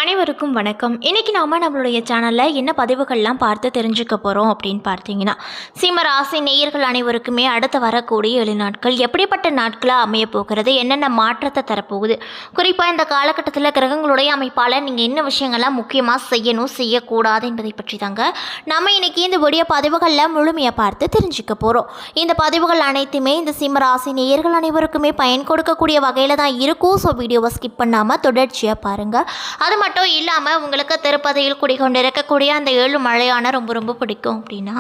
அனைவருக்கும் வணக்கம். இன்றைக்கி நாம் நம்மளுடைய சேனலில் என்ன பதிவுகள்லாம் பார்த்து தெரிஞ்சுக்க போகிறோம் அப்படின்னு பார்த்தீங்கன்னா, சிம்ம ராசி நேயர்கள் அனைவருக்குமே அடுத்து வரக்கூடிய 7 நாட்கள் எப்படிப்பட்ட நாட்களாக அமைய போகிறது, என்னென்ன மாற்றத்தை தரப்போகுது, குறிப்பாக இந்த காலகட்டத்தில் கிரகங்களுடைய அமைப்பால் நீங்கள் என்ன விஷயங்கள்லாம் முக்கியமாக செய்யணும் செய்யக்கூடாது என்பதை பற்றி தாங்க நம்ம இன்றைக்கி இந்த வீடியோ பதிவுகளில் முழுமையாக பார்த்து தெரிஞ்சுக்க போகிறோம். இந்த பதிவுகள் அனைத்துமே இந்த சிம்ம ராசி நேயர்கள் அனைவருக்குமே பயன் கொடுக்கக்கூடிய வகையில் தான் இருக்கும். ஸோ வீடியோவை ஸ்கிப் பண்ணாமல் தொடர்ச்சியாக பாருங்கள். அது மட்டும் இல்லாமல் உங்களுக்கு திருப்பதியில் குடிக்கொண்டிருக்கக்கூடிய அந்த 7 மலையான ரொம்ப பிடிக்கும் அப்படின்னா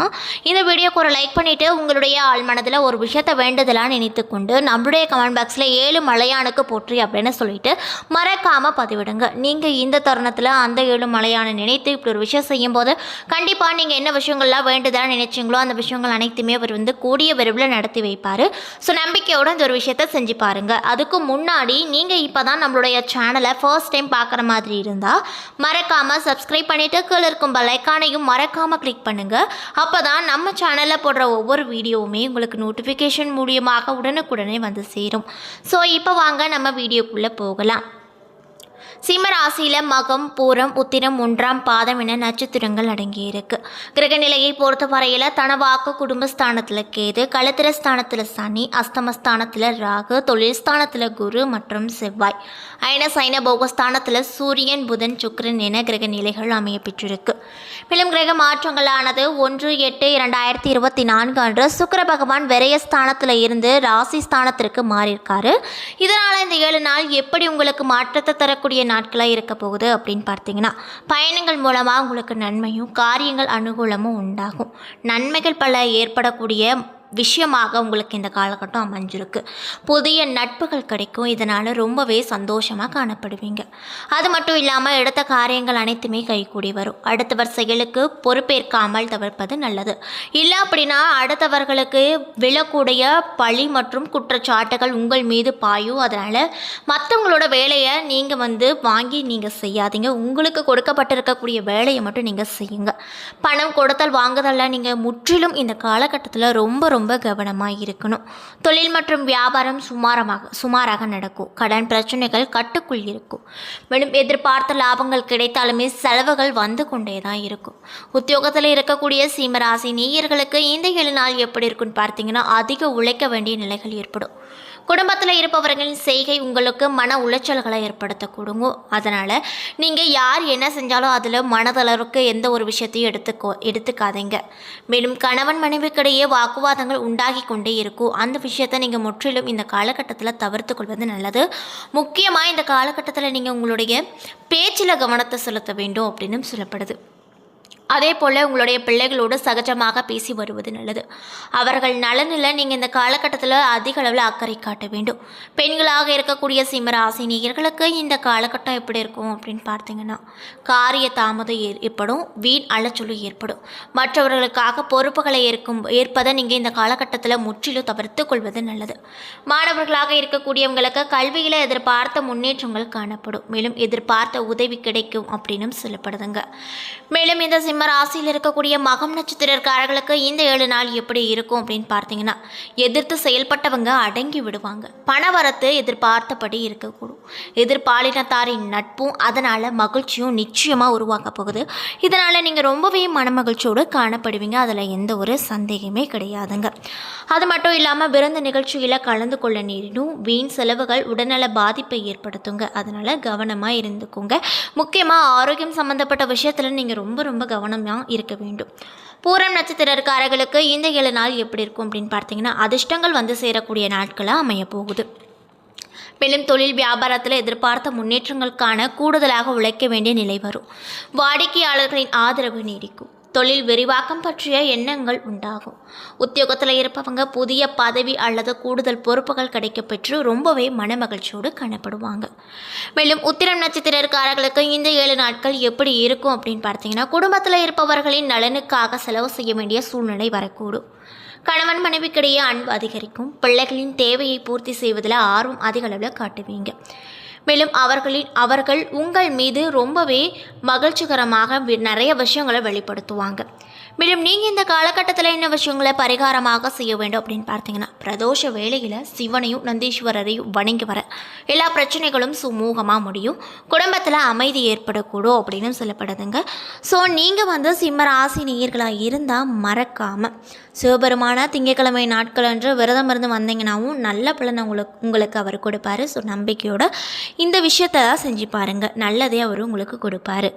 இந்த வீடியோக்கு ஒரு லைக் பண்ணிவிட்டு உங்களுடைய ஆள் மனதில் ஒரு விஷயத்தை வேண்டுதலாக நினைத்து கொண்டு நம்மளுடைய கமெண்ட் பாக்ஸில் 7 மலையானுக்கு போற்றி அப்படின்னு சொல்லிட்டு மறக்காமல் பதிவிடுங்க. நீங்கள் இந்த தருணத்தில் அந்த 7 மலையான நினைத்து இப்படி ஒரு விஷயம் செய்யும்போது கண்டிப்பாக நீங்கள் என்ன விஷயங்கள்லாம் வேண்டுதலாக நினைச்சிங்களோ அந்த விஷயங்கள் அனைத்துமே அவர் கூடிய விரைவில் நடத்தி வைப்பார். ஸோ நம்பிக்கையோடு இந்த ஒரு விஷயத்தை செஞ்சு பாருங்கள். அதுக்கு முன்னாடி நீங்கள் இப்போ தான் நம்மளுடைய சேனலை ஃபர்ஸ்ட் டைம் பார்க்குற மாதிரி இருந்தால் மறக்காமல் சப்ஸ்கிரைப் பண்ணிவிட்டு கீழே இருக்கும் பெல் ஐகானையும் மறக்காமல் கிளிக் பண்ணுங்கள். அப்போ தான் நம்ம சேனலில் போடுற ஒவ்வொரு வீடியோவுமே உங்களுக்கு நோட்டிஃபிகேஷன் மூலியமாக உடனுக்குடனே வந்து சேரும். ஸோ இப்போ வாங்க நம்ம வீடியோக்குள்ளே போகலாம். சிம்ம ராசியில் மகம், பூரம், உத்திரம், 1ஆம் பாதம் என நட்சத்திரங்கள் அடங்கியிருக்கு. கிரகநிலையை பொறுத்த வரையில் தனவாக்கு குடும்பஸ்தானத்தில் கேது, களத்திர ஸ்தானத்தில் சனி, அஸ்தமஸ்தானத்தில் ராகு, தொழில் ஸ்தானத்தில் குரு மற்றும் செவ்வாய், அயன சைன போகஸ்தானத்தில் சூரியன், புதன், சுக்கிரன் என கிரக நிலைகள் அமைய பெற்றிருக்கு. மேலும் கிரக மாற்றங்களானது 1/8/2024 அன்று சுக்கிர பகவான் விரயஸ்தானத்தில் இருந்து ராசி ஸ்தானத்திற்கு மாறியிருக்காரு. இதனால் இந்த 7 நாள் எப்படி உங்களுக்கு மாற்றத்தை தரக்கூடிய நாட்களாக இருக்க போகுது அப்படின்னு பார்த்தீங்கன்னா, பயணங்கள் மூலமாக உங்களுக்கு நன்மையும் காரியங்கள் அனுகூலமும் உண்டாகும். நன்மைகள் பல ஏற்படக்கூடிய விஷயமாக உங்களுக்கு இந்த காலகட்டம் அமைஞ்சிருக்கு. புதிய நட்புகள் கிடைக்கும். இதனால் ரொம்பவே சந்தோஷமாக காணப்படுவீங்க. அது மட்டும் இல்லாமல் எடுத்த காரியங்கள் அனைத்துமே கைகூடி வரும். அடுத்தவர் செயலுக்கு பொறுப்பேற்காமல் தவிர்ப்பது நல்லது. இல்லை அப்படின்னா அடுத்தவர்களுக்கு விழக்கூடிய பழி மற்றும் குற்றச்சாட்டுகள் உங்கள் மீது பாயும். அதனால் மற்றவங்களோட வேலையை நீங்கள் வாங்கி நீங்கள் செய்யாதீங்க. உங்களுக்கு கொடுக்கப்பட்டிருக்கக்கூடிய வேலையை மட்டும் நீங்கள் செய்யுங்க. பணம் கொடுத்தல் வாங்குதலில் நீங்கள் முற்றிலும் இந்த காலகட்டத்தில் ரொம்ப கவனமாக இருக்கணும். தொழில் மற்றும் வியாபாரம் சுமாராக நடக்கும். கடன் பிரச்சனைகள் கட்டுக்குள் இருக்கும். மேலும் எதிர்பார்த்த லாபங்கள் கிடைத்தாலுமே செலவுகள் வந்து கொண்டே தான் இருக்கும். உத்தியோகத்தில் இருக்கக்கூடிய சிம்மராசி நேயர்களுக்கு இந்த 7 நாள் எப்படி இருக்குன்னு பார்த்தீங்கன்னா, அதிக உழைக்க வேண்டிய நிலைகள் ஏற்படும். குடும்பத்தில் இருப்பவர்களின் செய்கை உங்களுக்கு மன உளைச்சல்களை ஏற்படுத்தக்கூடுங்க. அதனால் நீங்கள் யார் என்ன செஞ்சாலும் அதில் மனதளவுக்கு எந்த ஒரு விஷயத்தையும் எடுத்துக்காதீங்க. மேலும் கணவன் மனைவிக்கிடையே வாக்குவாதங்கள் உண்டாகி கொண்டே இருக்கும். அந்த விஷயத்தை நீங்கள் முற்றிலும் இந்த காலகட்டத்தில் தவிர்த்து கொள்வது நல்லது. முக்கியமாக இந்த காலகட்டத்தில் நீங்கள் உங்களுடைய பேச்சில் கவனத்தை செலுத்த வேண்டும் அப்படின்னு சொல்லப்படுது. அதே போல் உங்களுடைய பிள்ளைகளோடு சகஜமாக பேசி வருவது நல்லது. அவர்கள் நலனில் நீங்கள் இந்த காலகட்டத்தில் அதிக அளவில் அக்கறை காட்ட வேண்டும். பெண்களாக இருக்கக்கூடிய சிம்மராசி நேயர்களுக்கு இந்த காலகட்டம் எப்படி இருக்கும் அப்படின்னு பார்த்தீங்கன்னா, காரிய தாமதம் ஏற்படும். வீண் அலைச்சலும் ஏற்படும். மற்றவர்களுக்காக பொறுப்புகளை ஏற்பதை நீங்கள் இந்த காலகட்டத்தில் முற்றிலும் தவிர்த்து கொள்வது நல்லது. மாணவர்களாக இருக்கக்கூடியவங்களுக்கு கல்வியில் எதிர்பார்த்த முன்னேற்றங்கள் காணப்படும். மேலும் எதிர்பார்த்த உதவி கிடைக்கும் அப்படின்னு சொல்லப்படுதுங்க. மேலும் இந்த சிம்ம ராசியில் இருக்கக்கூடிய மகம் நட்சத்திரக்காரர்களுக்கு இந்த 7 நாள் எப்படி இருக்கும் அப்படின்னு பார்த்தீங்கன்னா, எதிர்த்து செயல்பட்டவங்க அடங்கி விடுவாங்க. பணவரத்து எதிர்பார்த்தபடி இருக்கக்கூடும். எதிர்பாலினத்தாரின் நட்பும் அதனால் மகிழ்ச்சியும் நிச்சயமாக உருவாக்க போகுது. இதனால் நீங்கள் ரொம்பவே மனமகிழ்ச்சியோடு காணப்படுவீங்க. அதில் எந்த ஒரு சந்தேகமே கிடையாதுங்க. அது மட்டும் இல்லாமல் விருந்து நிகழ்ச்சியில் கலந்து கொள்ள நேரிடும். வீண் செலவுகள் உடல்நல பாதிப்பை ஏற்படுத்துங்க. அதனால் கவனமாக இருந்துக்கோங்க. முக்கியமாக ஆரோக்கியம் சம்மந்தப்பட்ட விஷயத்தில் நீங்கள் ரொம்ப கவனமாக இருக்க வேண்டும். பூரம் நட்சத்திரக்காரர்களுக்கு இந்த 7 நாள் எப்படி இருக்கும் அப்படின்னு பார்த்தீங்கன்னா, அதிர்ஷ்டங்கள் வந்து சேரக்கூடிய நாட்களாக அமைய போகுது. மேலும் தொழில் வியாபாரத்தில் எதிர்பார்த்த முன்னேற்றங்களுக்கான கூடுதலாக உழைக்க வேண்டிய நிலை வரும். வாடிக்கையாளர்களின் ஆதரவு நீடிக்கும். தொழில் விரிவாக்கம் பற்றிய எண்ணங்கள் உண்டாகும். உத்தியோகத்தில் இருப்பவங்க புதிய பதவி அல்லது கூடுதல் பொறுப்புகள் கிடைக்கப்பெற்று ரொம்பவே மனமகிழ்ச்சியோடு காணப்படுவாங்க. மேலும் உத்திரம் நட்சத்திரக்காரர்களுக்கு இந்த 7 நாட்கள் எப்படி இருக்கும் அப்படின்னு பார்த்தீங்கன்னா, குடும்பத்தில் இருப்பவர்களின் நலனுக்காக செலவு செய்ய வேண்டிய சூழ்நிலை வரக்கூடும். கணவன் மனைவிக்கிடையே அன்பு அதிகரிக்கும். பிள்ளைகளின் தேவையை பூர்த்தி செய்வதில் ஆர்வம் அதிக அளவில் காட்டுவீங்க. மேலும் அவர்கள் உங்கள் மீது ரொம்பவே மகிழ்ச்சிகரமாக நிறைய விஷயங்களை வெளிப்படுத்துவாங்க. மேலும் நீங்கள் இந்த காலகட்டத்தில் என்ன விஷயங்களை பரிகாரமாக செய்ய வேண்டும் அப்படின்னு பார்த்தீங்கன்னா, பிரதோஷ வேளையில் சிவனையும் நந்தீஸ்வரரையும் வணங்கி வர எல்லா பிரச்சனைகளும் சுமூகமாக முடியும், குடும்பத்தில் அமைதி ஏற்படக்கூடும் அப்படின்னு சொல்லப்படுதுங்க. ஸோ நீங்கள் சிம்ம ராசி நேயர்களாக இருந்தால் மறக்காமல் சிவபெருமான திங்கட்கிழமை நாட்கள் அன்று விரதம் இருந்து வந்தீங்கன்னாவும் நல்ல பலனை உங்களுக்கு அவர் கொடுப்பாரு. ஸோ நம்பிக்கையோடு இந்த விஷயத்தை செஞ்சு பாருங்கள், நல்லதே அவர் உங்களுக்கு கொடுப்பாரு.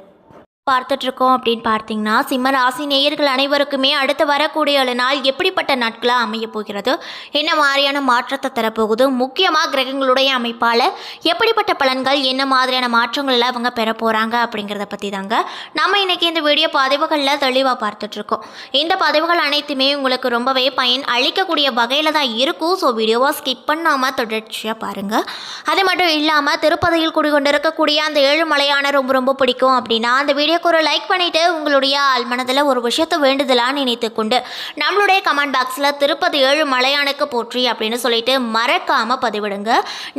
பார்த்துட்ருக்கோம் அப்படின்னு பார்த்தீங்கன்னா, சிம்ம ராசி நேயர்கள் அனைவருக்குமே அடுத்து வரக்கூடிய நாள் எப்படிப்பட்ட நாட்களாக அமைய போகிறது, என்ன மாதிரியான மாற்றத்தை தரப்போகுது, முக்கியமாக கிரகங்களுடைய அமைப்பால் எப்படிப்பட்ட பலன்கள், என்ன மாதிரியான மாற்றங்கள் அவங்க பெற போகிறாங்க அப்படிங்கிறத பற்றி தாங்க நம்ம இன்றைக்கி இந்த வீடியோ பதிவுகளில் தெளிவாக பார்த்துட்ருக்கோம். இந்த பதிவுகள் அனைத்துமே உங்களுக்கு ரொம்பவே பயன் அளிக்கக்கூடிய வகையில் தான் இருக்கும். ஸோ வீடியோவை ஸ்கிப் பண்ணாமல் தொடர்ச்சியாக பாருங்கள். அது மட்டும் இல்லாமல் திருப்பதியில் குடிக்கொண்டிருக்கக்கூடிய அந்த ஏழுமலையான ரொம்ப பிடிக்கும் அப்படின்னா அந்த வீடியோ ஒரு லைக் பண்ணிவிட்டு உங்களுடைய ஆழ்மனதில் ஒரு விஷயத்தை வேண்டுதலாக நினைத்து கொண்டு நம்மளுடைய கமெண்ட் பாக்ஸில் திருப்பதி ஏழுமலையானுக்கு போற்றி அப்படின்னு சொல்லிட்டு மறக்காமல் பதிவிடுங்க.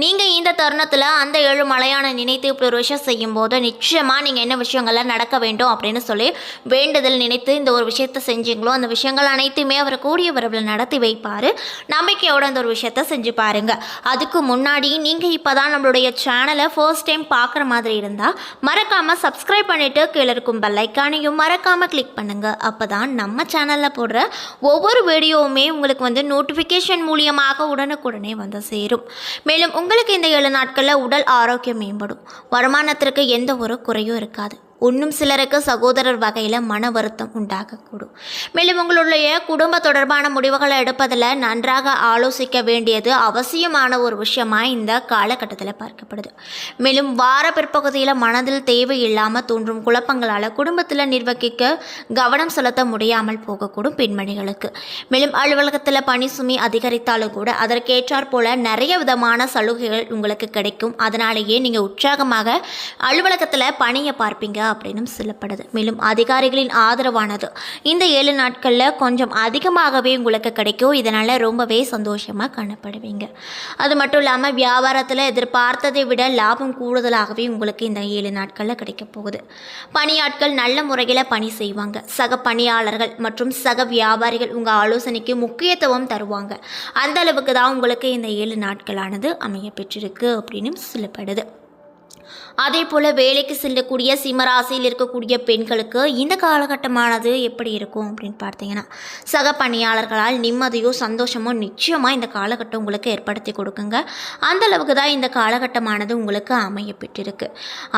நீங்கள் இந்த தருணத்தில் அந்த ஏழுமலையான நினைத்து இப்படி ஒரு விஷயம் செய்யும்போது நிச்சயமாக நீங்கள் என்ன விஷயங்கள்லாம் நடக்க வேண்டும் அப்படின்னு சொல்லி வேண்டுதல் நினைத்து இந்த ஒரு விஷயத்தை செஞ்சீங்களோ அந்த விஷயங்கள் அனைத்துமே அவர் கூடிய விரைவில் நடத்தி வைப்பார். நம்பிக்கையோட அந்த ஒரு விஷயத்தை செஞ்சு பாருங்கள். அதுக்கு முன்னாடி நீங்கள் இப்போ தான் நம்மளுடைய சேனலை ஃபர்ஸ்ட் டைம் பார்க்குற மாதிரி இருந்தால் மறக்காமல் சப்ஸ்கிரைப் பண்ணிவிட்டு கீழே இருக்கும் பெல் ஐக்கானையும் மறக்காமல் கிளிக் பண்ணுங்கள். அப்போ தான் நம்ம சேனலில் போடுற ஒவ்வொரு வீடியோவுமே உங்களுக்கு நோட்டிஃபிகேஷன் மூலியமாக உடனுக்குடனே சேரும். மேலும் உங்களுக்கு இந்த 7 நாட்களில் உடல் ஆரோக்கியம் மேம்படும், வருமானத்திற்கு எந்த ஒரு குறையும் இருக்காது. இன்னும் சிலருக்கு சகோதரர் வகையில் மன வருத்தம் உண்டாகக்கூடும். மேலும் உங்களுடைய குடும்ப தொடர்பான முடிவுகளை எடுப்பதில் நன்றாக ஆலோசிக்க வேண்டியது அவசியமான ஒரு விஷயமாக இந்த காலகட்டத்தில் பார்க்கப்படுது. மேலும் வார பிற்பகுதியில் மனதில் தேவையில்லாமல் தோன்றும் குழப்பங்களால் குடும்பத்தில் நிர்வகிக்க கவனம் செலுத்த முடியாமல் போகக்கூடும் பெண்மணிகளுக்கு. மேலும் அலுவலகத்தில் பணி சுமை அதிகரித்தாலும் கூட அதற்கேற்றாற் போல நிறைய விதமான சலுகைகள் உங்களுக்கு கிடைக்கும். அதனாலேயே நீங்கள் உற்சாகமாக அலுவலகத்தில் பணியை பார்ப்பீங்க அப்படின்னு சொல்லப்படுது. மேலும் அதிகாரிகளின் ஆதரவானது இந்த 7 நாட்களில் கொஞ்சம் அதிகமாகவே உங்களுக்கு கிடைக்கும். இதனால் ரொம்பவே சந்தோஷமாக காணப்படுவீங்க. அது மட்டும் இல்லாமல் வியாபாரத்தில் எதிர்பார்த்ததை விட லாபம் கூடுதலாகவே உங்களுக்கு இந்த 7 நாட்களில் கிடைக்க போகுது. பணியாட்கள் நல்ல முறையில் பணி செய்வாங்க. சக பணியாளர்கள் மற்றும் சக வியாபாரிகள் உங்கள் ஆலோசனைக்கு முக்கியத்துவம் தருவாங்க. அந்த அளவுக்கு தான் உங்களுக்கு இந்த 7 நாட்களானது அமைய பெற்றிருக்கு அப்படின்னு சொல்லப்படுது. அதே போல் வேலைக்கு செல்லக்கூடிய சிம்மராசியில் இருக்கக்கூடிய பெண்களுக்கு இந்த காலகட்டமானது எப்படி இருக்கும் அப்படின்னு பார்த்தீங்கன்னா, சக பணியாளர்களால் நிம்மதியோ சந்தோஷமோ நிச்சயமாக இந்த காலகட்டம் உங்களுக்கு ஏற்படுத்தி கொடுக்குங்க. அந்த அளவுக்கு தான் இந்த காலகட்டமானது உங்களுக்கு அமைய பெற்றிருக்கு.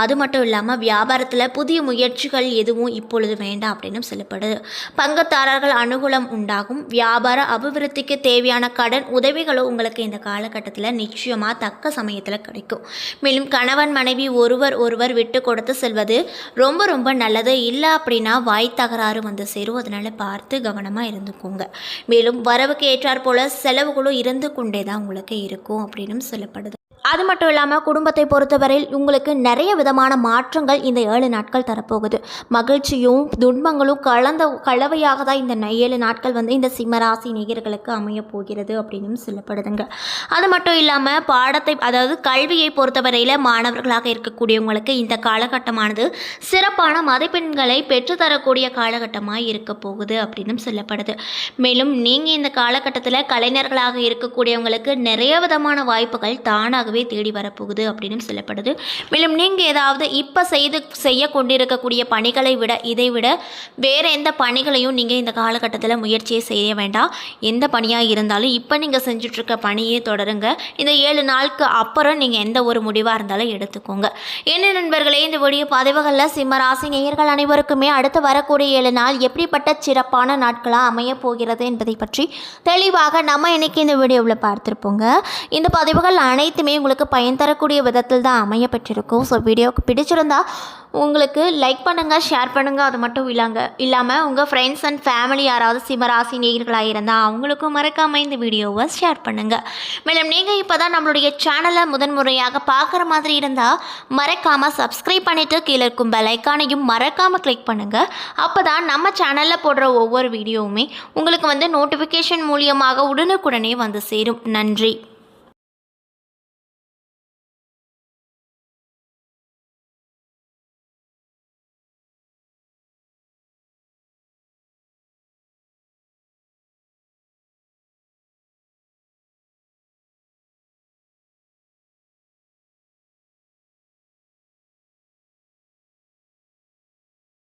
அது மட்டும் இல்லாமல் வியாபாரத்தில் புதிய முயற்சிகள் எதுவும் இப்பொழுது வேண்டாம் அப்படின்னு சொல்லப்படுது. பங்குதாரர்கள் அனுகூலம் உண்டாகும். வியாபார அபிவிருத்திக்கு தேவையான கடன் உதவிகளும் உங்களுக்கு இந்த காலகட்டத்தில் நிச்சயமாக தக்க சமயத்தில் கிடைக்கும். மேலும் கணவன் மனைவி ஒருவர் விட்டு கொடுத்து செல்வது ரொம்ப நல்லது. இல்லை அப்படின்னா வாய் தகராறு சேரும். அதனால் பார்த்து கவனமாக இருந்துக்கோங்க. மேலும் வரவுக்கு ஏற்றாற் போல செலவுகளும் இருந்து கொண்டே தான் உங்களுக்கு இருக்கும் அப்படின்னு சொல்லப்படுது. அது மட்டும் இல்லாமல் குடும்பத்தை பொறுத்தவரையில் உங்களுக்கு நிறைய விதமான மாற்றங்கள் இந்த 7 நாட்கள் தரப்போகுது. மகிழ்ச்சியும் துன்பங்களும் கலவையாக தான் இந்த 7 நாட்கள் இந்த சிம்மராசி நேயர்களுக்கு அமைய போகிறது அப்படின்னு சொல்லப்படுதுங்க. அது மட்டும் இல்லாமல் பாடத்தை அதாவது கல்வியை பொறுத்தவரையில் மாணவர்களாக இருக்கக்கூடியவங்களுக்கு இந்த காலகட்டமானது சிறப்பான மதிப்பெண்களை பெற்றுத்தரக்கூடிய காலகட்டமாக இருக்க போகுது அப்படின்னு சொல்லப்படுது. மேலும் நீங்கள் இந்த காலகட்டத்தில் கலைஞர்களாக இருக்கக்கூடியவங்களுக்கு நிறைய விதமான வாய்ப்புகள் தானாக தேடி வரப்போகுது அப்படின்னு சொல்லப்படுது. மேலும் நீங்கள் ஏதாவது இப்போ செய்ய கொண்டிருக்கக்கூடிய பணிகளை விட இதை விட வேறு எந்த பணிகளையும் நீங்கள் இந்த காலகட்டத்தில் முயற்சியை செய்ய வேண்டாம். எந்த பணியாக இருந்தாலும் இப்போ நீங்கள் செஞ்சுட்ருக்க பணியே தொடருங்க. இந்த 7 நாளுக்கு அப்புறம் நீங்கள் எந்த ஒரு முடிவாக இருந்தாலும் எடுத்துக்கோங்க. என்ன நண்பர்களே, இந்த வீடியோ பதிவுகளில் சிம்மராசி நேயர்கள் அனைவருக்குமே அடுத்து வரக்கூடிய 7 நாள் எப்படிப்பட்ட சிறப்பான நாட்களாக அமைய போகிறது என்பதை பற்றி தெளிவாக நம்ம இன்னைக்கு இந்த வீடியோவில் பார்த்துருப்போங்க. இந்த பதிவுகள் அனைத்துமே உங்களுக்கு பயன் தரக்கூடிய விதத்தில் தான் அமைய பெற்றிருக்கும். ஸோ வீடியோவுக்கு பிடிச்சிருந்தா உங்களுக்கு லைக் பண்ணுங்கள், ஷேர் பண்ணுங்கள். அது மட்டும் இல்லாமல் உங்கள் ஃப்ரெண்ட்ஸ் அண்ட் ஃபேமிலி யாராவது சிம்மராசி நேயர்களாக இருந்தால் அவங்களுக்கும் மறக்காமல் இந்த வீடியோவை ஷேர் பண்ணுங்கள். மேலும் நீங்கள் இப்போ தான் நம்மளுடைய சேனலை முதன்முறையாக பார்க்குற மாதிரி இருந்தால் மறக்காமல் சப்ஸ்கிரைப் பண்ணிவிட்டு கீழே இருக்கும் பெல் ஐக்கானையும் மறக்காமல் கிளிக் பண்ணுங்கள். அப்போ தான் நம்ம சேனலில் போடுற ஒவ்வொரு வீடியோவுமே உங்களுக்கு நோட்டிஃபிகேஷன் மூலியமாக உடனுக்குடனே சேரும். நன்றி.